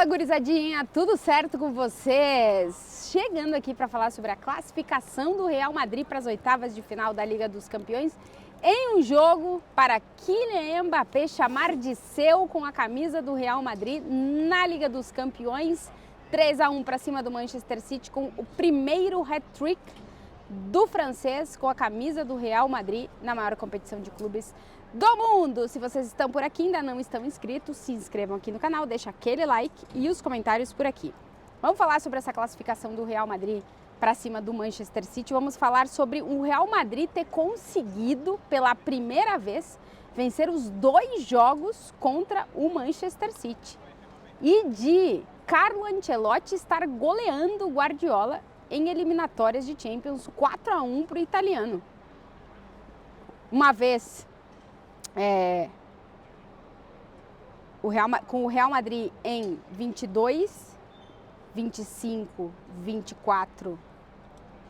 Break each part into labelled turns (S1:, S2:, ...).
S1: Fala, gurizadinha, tudo certo com vocês? Chegando aqui para falar sobre a classificação do Real Madrid para as oitavas de final da Liga dos Campeões em um jogo para Kylian Mbappé chamar de seu com a camisa do Real Madrid na Liga dos Campeões. 3-1 para cima do Manchester City com o primeiro hat-trick do francês com a camisa do Real Madrid na maior competição de clubes do mundo. Se vocês estão por aqui e ainda não estão inscritos, se inscrevam aqui no canal, deixa aquele like e os comentários por aqui. Vamos falar sobre essa classificação do Real Madrid para cima do Manchester City. Vamos falar sobre o Real Madrid ter conseguido pela primeira vez vencer os 2 jogos contra o Manchester City e de Carlo Ancelotti estar goleando o Guardiola em eliminatórias de Champions 4-1 para o italiano. Uma vez com o Real Madrid em 22, 25, 24,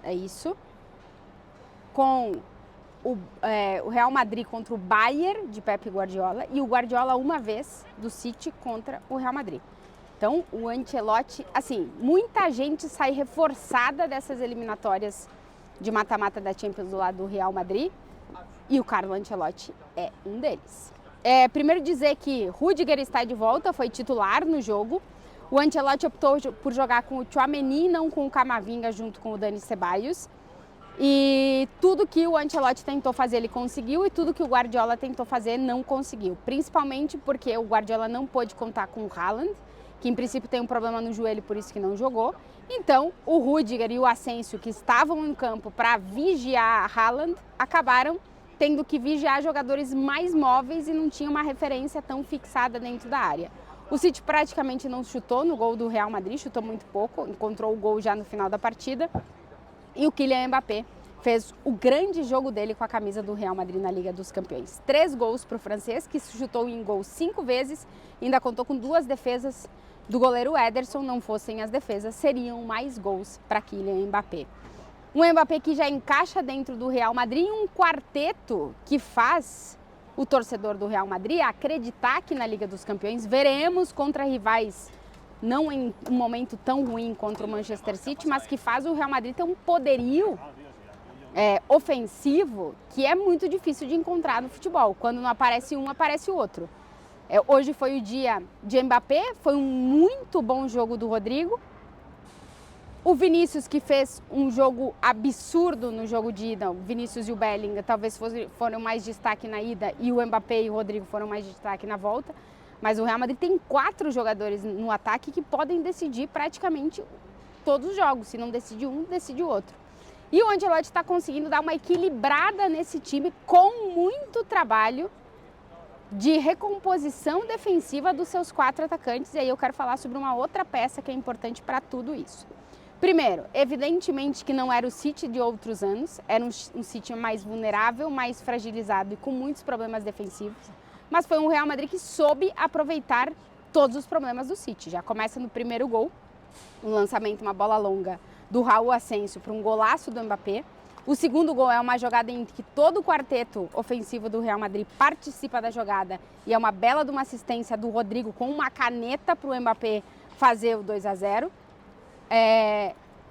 S1: é isso. Com o Real Madrid contra o Bayern de Pep Guardiola e o Guardiola uma vez do City contra o Real Madrid. Então, o Ancelotti, assim, muita gente sai reforçada dessas eliminatórias de mata-mata da Champions do lado do Real Madrid e o Carlo Ancelotti é um deles. Primeiro dizer que Rudiger está de volta, foi titular no jogo. O Ancelotti optou por jogar com o Tchouaméni, não com o Camavinga, junto com o Dani Ceballos. E tudo que o Ancelotti tentou fazer, ele conseguiu, e tudo que o Guardiola tentou fazer, não conseguiu. Principalmente porque o Guardiola não pôde contar com o Haaland, que em princípio tem um problema no joelho, por isso que não jogou. Então, o Rudiger e o Asensio, que estavam em campo para vigiar a Haaland, acabaram tendo que vigiar jogadores mais móveis e não tinha uma referência tão fixada dentro da área. O City praticamente não chutou no gol do Real Madrid, chutou muito pouco, encontrou o gol já no final da partida. E o Kylian Mbappé fez o grande jogo dele com a camisa do Real Madrid na Liga dos Campeões. 3 gols para o francês, que chutou em gol 5 vezes, ainda contou com 2 defesas do goleiro Ederson. Não fossem as defesas, seriam mais gols para Kylian Mbappé. Um Mbappé que já encaixa dentro do Real Madrid, um quarteto que faz o torcedor do Real Madrid acreditar que na Liga dos Campeões veremos contra rivais, não em um momento tão ruim contra o Manchester City, mas que faz o Real Madrid ter um poderio ofensivo que é muito difícil de encontrar no futebol. Quando não aparece um, aparece o outro. Hoje foi o dia de Mbappé, foi um muito bom jogo do Rodrigo. O Vinícius, que fez um jogo absurdo no jogo de ida, o Vinícius e o Bellingham talvez foram mais destaque na ida e o Mbappé e o Rodrigo foram mais destaque na volta. Mas o Real Madrid tem 4 jogadores no ataque que podem decidir praticamente todos os jogos. Se não decide um, decide o outro. E o Ancelotti está conseguindo dar uma equilibrada nesse time com muito trabalho de recomposição defensiva dos seus 4 atacantes. E aí eu quero falar sobre uma outra peça que é importante para tudo isso. Primeiro, evidentemente que não era o City de outros anos, era um City mais vulnerável, mais fragilizado e com muitos problemas defensivos, mas foi um Real Madrid que soube aproveitar todos os problemas do City. Já começa no primeiro gol, um lançamento, uma bola longa do Raul Asensio para um golaço do Mbappé. O segundo gol é uma jogada em que todo o quarteto ofensivo do Real Madrid participa da jogada e é uma bela de uma assistência do Rodrigo com uma caneta para o Mbappé fazer o 2-0.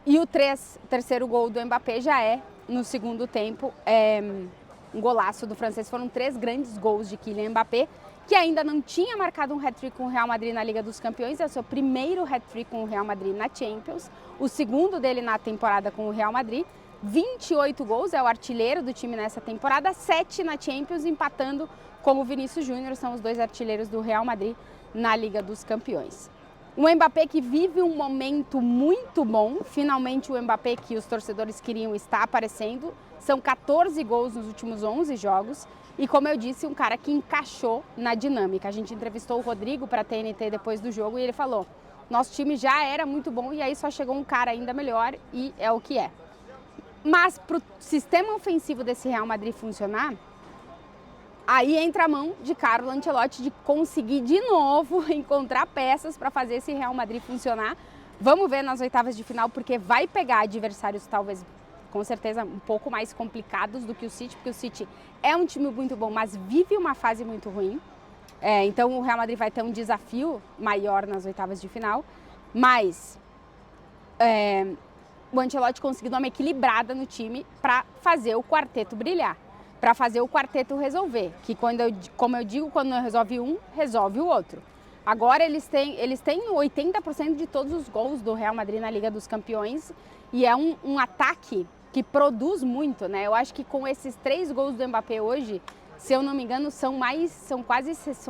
S1: E o terceiro gol do Mbappé já é, no segundo tempo, um golaço do francês. Foram 3 grandes gols de Kylian Mbappé, que ainda não tinha marcado um hat-trick com o Real Madrid na Liga dos Campeões. É o seu primeiro hat-trick com o Real Madrid na Champions, o segundo dele na temporada com o Real Madrid. 28 gols, é o artilheiro do time nessa temporada, 7 na Champions, empatando com o Vinícius Júnior, são os 2 artilheiros do Real Madrid na Liga dos Campeões. O Mbappé que vive um momento muito bom, finalmente o Mbappé que os torcedores queriam está aparecendo, são 14 gols nos últimos 11 jogos e, como eu disse, um cara que encaixou na dinâmica. A gente entrevistou o Rodrigo para a TNT depois do jogo e ele falou, nosso time já era muito bom e aí só chegou um cara ainda melhor e é o que é. Mas para o sistema ofensivo desse Real Madrid funcionar, aí entra a mão de Carlo Ancelotti de conseguir de novo encontrar peças para fazer esse Real Madrid funcionar. Vamos ver nas oitavas de final, porque vai pegar adversários talvez, com certeza, um pouco mais complicados do que o City, porque o City é um time muito bom, mas vive uma fase muito ruim. Então o Real Madrid vai ter um desafio maior nas oitavas de final, mas o Ancelotti conseguiu dar uma equilibrada no time para fazer o quarteto brilhar, para fazer o quarteto resolver, que como eu digo, quando não resolve um, resolve o outro. Agora eles têm 80% de todos os gols do Real Madrid na Liga dos Campeões e é um ataque que produz muito, né? Eu acho que com esses 3 gols do Mbappé hoje, se eu não me engano, são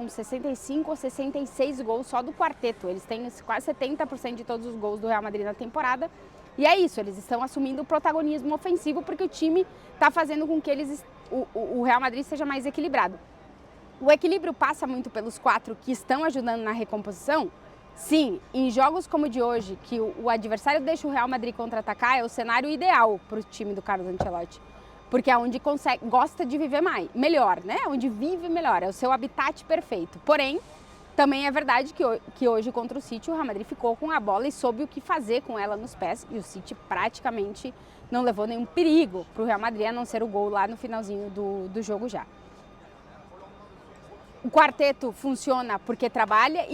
S1: 65 ou 66 gols só do quarteto. Eles têm quase 70% de todos os gols do Real Madrid na temporada. E é isso, eles estão assumindo o protagonismo ofensivo porque o time está fazendo com que o Real Madrid seja mais equilibrado. O equilíbrio passa muito pelos 4 que estão ajudando na recomposição? Sim, em jogos como o de hoje, que o adversário deixa o Real Madrid contra-atacar, é o cenário ideal para o time do Carlo Ancelotti. Porque é onde gosta de viver melhor, né? Onde vive melhor, é o seu habitat perfeito. Porém, também é verdade que hoje contra o City o Real Madrid ficou com a bola e soube o que fazer com ela nos pés. E o City praticamente não levou nenhum perigo para o Real Madrid, a não ser o gol lá no finalzinho do jogo já. O quarteto funciona porque trabalha,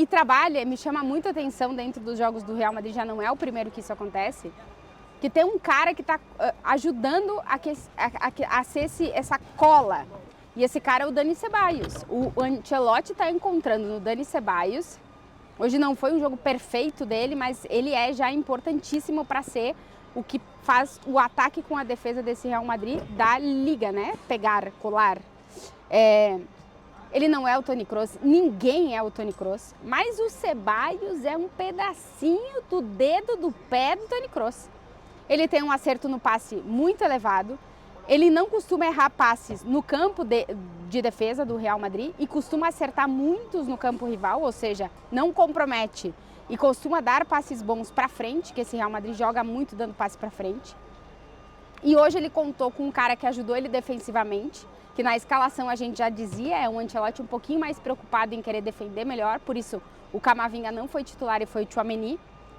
S1: me chama muita atenção dentro dos jogos do Real Madrid, já não é o primeiro que isso acontece, que tem um cara que está ajudando a ser essa cola. E esse cara é o Dani Ceballos. O Ancelotti está encontrando no Dani Ceballos. Hoje não foi um jogo perfeito dele, mas ele é já importantíssimo para ser o que faz o ataque com a defesa desse Real Madrid da liga, né? Pegar, colar. Ele não é o Toni Kroos, ninguém é o Toni Kroos, mas o Ceballos é um pedacinho do dedo do pé do Toni Kroos. Ele tem um acerto no passe muito elevado, ele não costuma errar passes no campo de defesa do Real Madrid e costuma acertar muitos no campo rival, ou seja, não compromete e costuma dar passes bons para frente, que esse Real Madrid joga muito dando passe para frente. E hoje ele contou com um cara que ajudou ele defensivamente, que na escalação a gente já dizia, é um Ancelotti um pouquinho mais preocupado em querer defender melhor, por isso o Camavinga não foi titular e foi o Tchouaméni,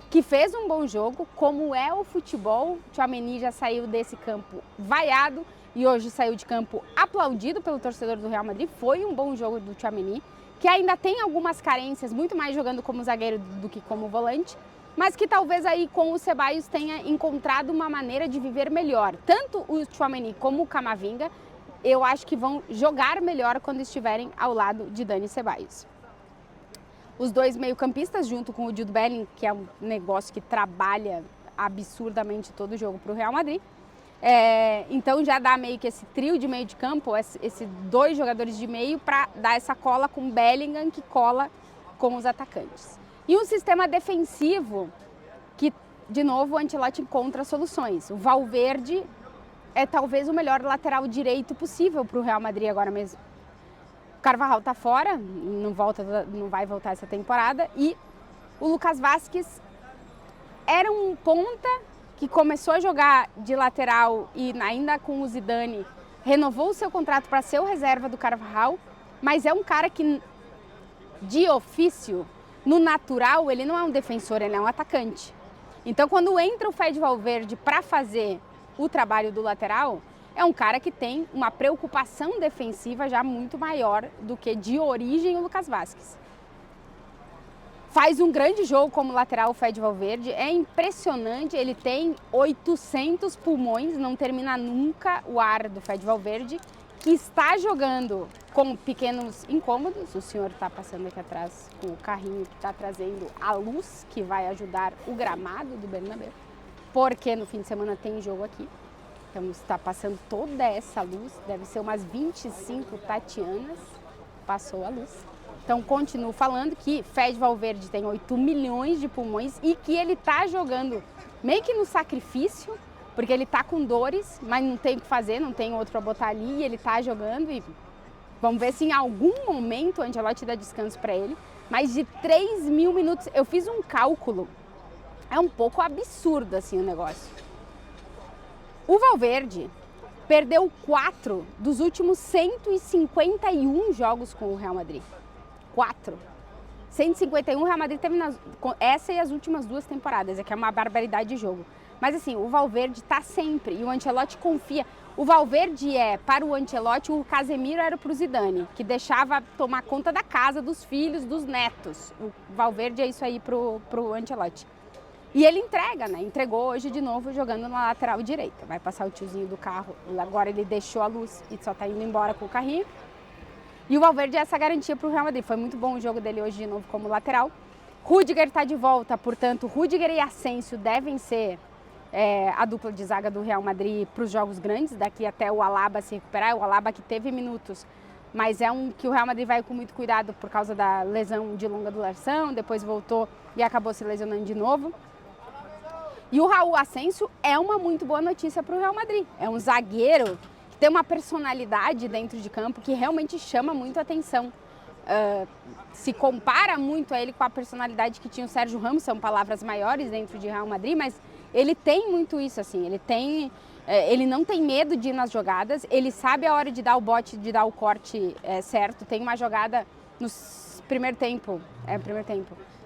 S1: que fez um bom jogo, como é o futebol. O Tchouaméni já saiu desse campo vaiado e hoje saiu de campo aplaudido pelo torcedor do Real Madrid. Foi um bom jogo do Tchouaméni, que ainda tem algumas carências, muito mais jogando como zagueiro do que como volante, mas que talvez aí com o Ceballos tenha encontrado uma maneira de viver melhor. Tanto o Tchouaméni como o Camavinga, eu acho que vão jogar melhor quando estiverem ao lado de Dani Ceballos. Os 2 meio-campistas, junto com o Jude Bellingham, que é um negócio que trabalha absurdamente todo o jogo para o Real Madrid. Então já dá meio que esse trio de meio de campo, esses 2 jogadores de meio, para dar essa cola com o Bellingham, que cola com os atacantes. E um sistema defensivo que, de novo, o Ancelotti encontra soluções. O Valverde é talvez o melhor lateral direito possível para o Real Madrid agora mesmo. O Carvajal está fora, não vai voltar essa temporada, e o Lucas Vázquez era um ponta que começou a jogar de lateral e ainda com o Zidane renovou o seu contrato para ser o reserva do Carvajal, mas é um cara que, de ofício, no natural, ele não é um defensor, ele é um atacante. Então, quando entra o Fede Valverde para fazer o trabalho do lateral, é um cara que tem uma preocupação defensiva já muito maior do que de origem o Lucas Vázquez. Faz um grande jogo como lateral o Fede Valverde, é impressionante, ele tem 800 pulmões, não termina nunca o ar do Fede Valverde, que está jogando com pequenos incômodos. O senhor está passando aqui atrás com o carrinho que está trazendo a luz que vai ajudar o gramado do Bernabéu, porque no fim de semana tem jogo aqui. Então está passando toda essa luz, deve ser umas 25 Tatianas, passou a luz. Então continuo falando que Fede Valverde tem 8 milhões de pulmões e que ele está jogando meio que no sacrifício, porque ele está com dores, mas não tem o que fazer, não tem outro para botar ali, e ele está jogando e vamos ver se em algum momento o Ancelotti dá descanso para ele. Mais de 3.000 minutos, eu fiz um cálculo, é um pouco absurdo assim o negócio. O Valverde perdeu 4 dos últimos 151 jogos com o Real Madrid. 4. 151 o Real Madrid teve essa e as últimas 2 temporadas, que é uma barbaridade de jogo. Mas assim, o Valverde tá sempre, e o Ancelotti confia. O Valverde para o Ancelotti, o Casemiro era pro Zidane, que deixava tomar conta da casa, dos filhos, dos netos. O Valverde é isso aí pro Ancelotti. E ele entrega, né? Entregou hoje de novo jogando na lateral direita. Vai passar o tiozinho do carro, agora ele deixou a luz e só tá indo embora com o carrinho. E o Valverde é essa garantia pro Real Madrid. Foi muito bom o jogo dele hoje de novo como lateral. Rudiger está de volta, portanto, Rudiger e Asensio devem ser a dupla de zaga do Real Madrid para os jogos grandes, daqui até o Alaba se recuperar. O Alaba que teve minutos, mas é um que o Real Madrid vai com muito cuidado por causa da lesão de longa duração, depois voltou e acabou se lesionando de novo. E o Raul Asensio é uma muito boa notícia para o Real Madrid. É um zagueiro que tem uma personalidade dentro de campo que realmente chama muito a atenção. Se compara muito a ele com a personalidade que tinha o Sérgio Ramos, são palavras maiores dentro de Real Madrid, mas ele tem muito isso, assim, ele não tem medo de ir nas jogadas, ele sabe a hora de dar o bote, de dar o corte certo. Tem uma jogada no primeiro tempo,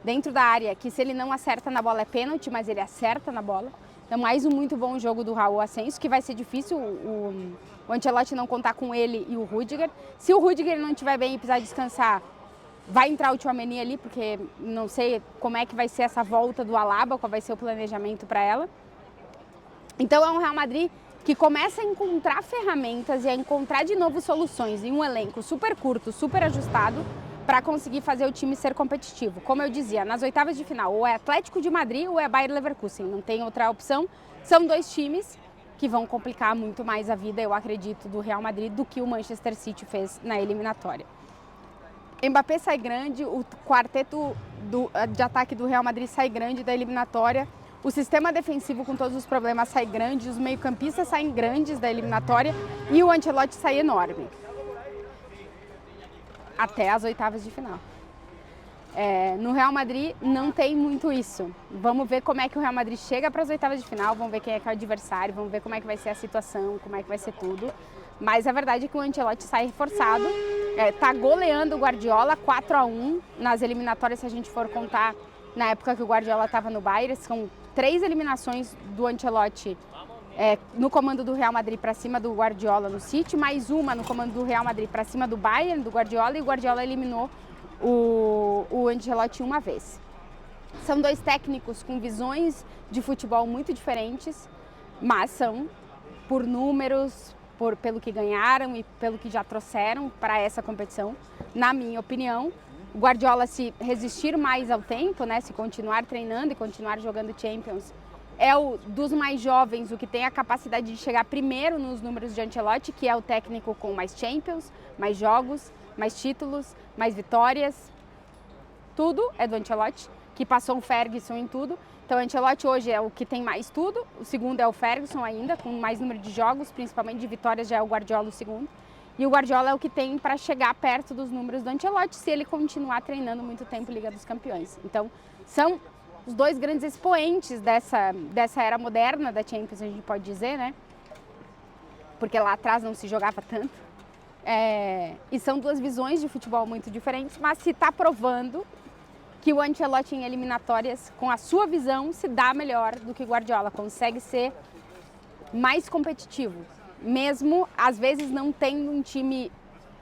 S1: dentro da área, que se ele não acerta na bola é pênalti, mas ele acerta na bola. Então, mais um muito bom jogo do Raul Asensio, que vai ser difícil o Ancelotti não contar com ele e o Rudiger. Se o Rudiger não estiver bem e precisar descansar, vai entrar o Tchouaméni ali, porque não sei como é que vai ser essa volta do Alaba, qual vai ser o planejamento para ela. Então é um Real Madrid que começa a encontrar ferramentas e a encontrar de novo soluções em um elenco super curto, super ajustado, para conseguir fazer o time ser competitivo. Como eu dizia, nas oitavas de final, ou é Atlético de Madrid ou é Bayer Leverkusen, não tem outra opção. São 2 times que vão complicar muito mais a vida, eu acredito, do Real Madrid do que o Manchester City fez na eliminatória. Mbappé sai grande, o quarteto de ataque do Real Madrid sai grande da eliminatória, o sistema defensivo com todos os problemas sai grande, os meio-campistas saem grandes da eliminatória e o Ancelotti sai enorme. Até as oitavas de final. No Real Madrid não tem muito isso. Vamos ver como é que o Real Madrid chega para as oitavas de final, vamos ver quem é que é o adversário, vamos ver como é que vai ser a situação, como é que vai ser tudo. Mas a verdade é que o Ancelotti sai reforçado, tá goleando o Guardiola 4-1 nas eliminatórias, se a gente for contar na época que o Guardiola estava no Bayern. São 3 eliminações do Ancelotti no comando do Real Madrid para cima do Guardiola no City, mais uma no comando do Real Madrid para cima do Bayern, do Guardiola, e o Guardiola eliminou o Ancelotti uma vez. São 2 técnicos com visões de futebol muito diferentes, mas são, por números, pelo que ganharam e pelo que já trouxeram para essa competição, na minha opinião, o Guardiola, se resistir mais ao tempo, né, se continuar treinando e continuar jogando Champions, é o dos mais jovens, o que tem a capacidade de chegar primeiro nos números de Ancelotti, que é o técnico com mais Champions, mais jogos, mais títulos, mais vitórias. Tudo é do Ancelotti, que passou o Ferguson em tudo. Então, o Ancelotti hoje é o que tem mais tudo, o segundo é o Ferguson ainda, com mais número de jogos, principalmente de vitórias, já é o Guardiola o segundo. E o Guardiola é o que tem para chegar perto dos números do Ancelotti, se ele continuar treinando muito tempo Liga dos Campeões. Então, são os 2 grandes expoentes dessa era moderna da Champions, a gente pode dizer, né? Porque lá atrás não se jogava tanto. E são 2 visões de futebol muito diferentes, mas se está provando que o Ancelotti em eliminatórias, com a sua visão, se dá melhor do que o Guardiola, consegue ser mais competitivo, mesmo às vezes não tendo um time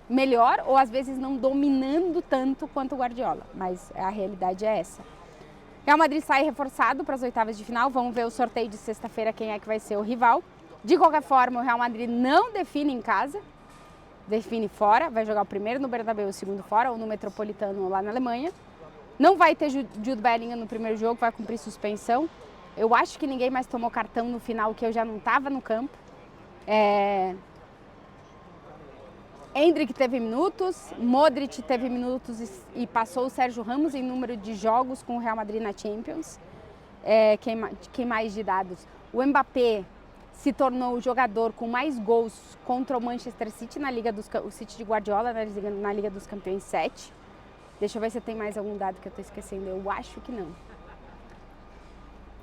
S1: melhor ou às vezes não dominando tanto quanto o Guardiola, mas a realidade é essa. Real Madrid sai reforçado para as oitavas de final, vamos ver o sorteio de sexta-feira quem é que vai ser o rival. De qualquer forma, o Real Madrid não define em casa, define fora, vai jogar o primeiro no Bernabéu e o segundo fora, ou no Metropolitano lá na Alemanha. Não vai ter Jude Bellingham no primeiro jogo, vai cumprir suspensão. Eu acho que ninguém mais tomou cartão no final, que eu já não estava no campo. Endrick teve minutos, Modric teve minutos e passou o Sérgio Ramos em número de jogos com o Real Madrid na Champions. Quem mais de dados? O Mbappé se tornou o jogador com mais gols contra o Manchester City na Liga o City de Guardiola, na Liga dos Campeões 7. Deixa eu ver se tem mais algum dado que eu estou esquecendo. Eu acho que não.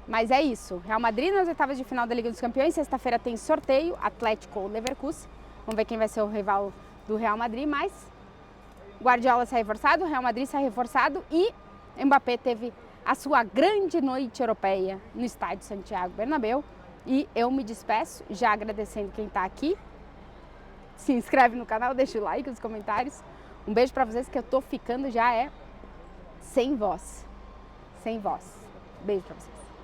S1: Mas é isso. Real Madrid nas oitavas de final da Liga dos Campeões. Sexta-feira tem sorteio, Atlético ou Leverkusen. Vamos ver quem vai ser o rival do Real Madrid, mas Guardiola sai reforçado, Real Madrid sai reforçado e Mbappé teve a sua grande noite europeia no estádio Santiago Bernabéu. E eu me despeço, já agradecendo quem está aqui. Se inscreve no canal, deixa o like, os comentários. Um beijo para vocês, que eu tô ficando já sem voz. Sem voz. Beijo para vocês.